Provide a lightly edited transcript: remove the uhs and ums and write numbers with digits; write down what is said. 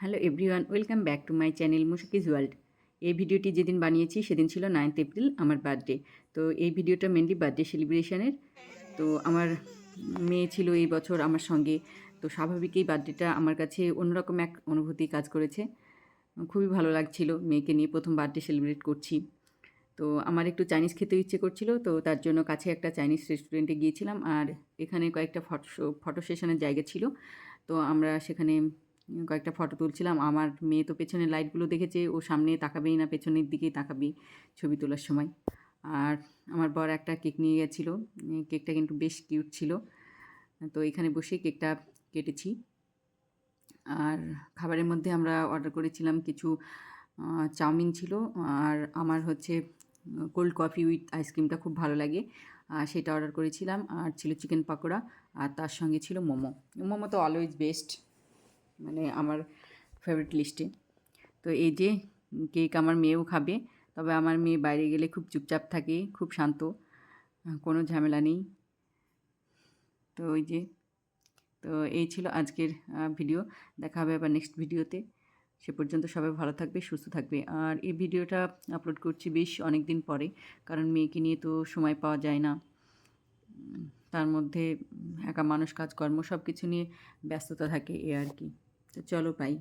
Hello everyone, welcome back to my channel মুশাকিজ world. এই ভিডিওটি যেদিন বানিয়েছি সেদিন ছিল 9th এপ্রিল, আমার বার্থডে। তো এই ভিডিওটা মেনলি বার্থডে সেলিব্রেশনের। তো আমার মেয়ে ছিল এই বছর আমার সঙ্গে। তো স্বাভাবিকই বার্থডেটা আমার কাছে অন্যরকম এক অনুভূতি কাজ করেছে। খুবই ভালো লাগছিল, মেয়েকে নিয়ে প্রথম বার্থডে সেলিব্রেট করছি। তো আমার একটু চাইনিজ খেতে ইচ্ছে করছিল, তো তার জন্য কাছে একটা চাইনিজ রেস্টুরেন্টে গিয়েছিলাম। আর এখানে কয়েকটা ফটো সেশনের জায়গা ছিল। তো আমরা সেখানে কয়েকটা ফটো তুলছিলাম। আমার মেয়ে তো পেছনের লাইটগুলো দেখেছে, ও সামনে তাকাবেই না, পেছনের দিকেই তাকাবে ছবি তোলার সময়। আর আমার বর একটা কেক নিয়ে গেছিলো, কেকটা কিন্তু বেশ কিউট ছিল। তো এখানে বসে কেকটা কেটেছি। আর খাবারের মধ্যে আমরা অর্ডার করেছিলাম কিছু চাউমিন ছিল, আর আমার হচ্ছে কোল্ড কফি উইথ আইসক্রিমটা খুব ভালো লাগে, সেটা অর্ডার করেছিলাম। আর ছিল চিকেন পাকোড়া, আর তার সঙ্গে ছিল মোমো। মোমো তো অলওয়েজ বেস্ট, মানে আমার ফেভারিট লিস্টে। তো এই যে কেক আমার মেয়েও খাবে, তবে আমার মেয়ে বাইরে গেলে খুব চুপচাপ থাকে, খুব শান্ত, কোনো ঝামেলা নেই। তো ওই যে, তো এই ছিল আজকের ভিডিও। দেখা হবে আবার নেক্সট ভিডিওতে। সে পর্যন্ত সবাই ভালো থাকবে, সুস্থ থাকবে। আর এই ভিডিওটা আপলোড করছি বেশ অনেক দিন পরে, কারণ মেয়েকে নিয়ে তো সময় পাওয়া যায় না। তার মধ্যে একা মানুষ, কাজকর্ম সব কিছু নিয়ে ব্যস্ততা থাকে, এ আর কি। তো চলো, বাই।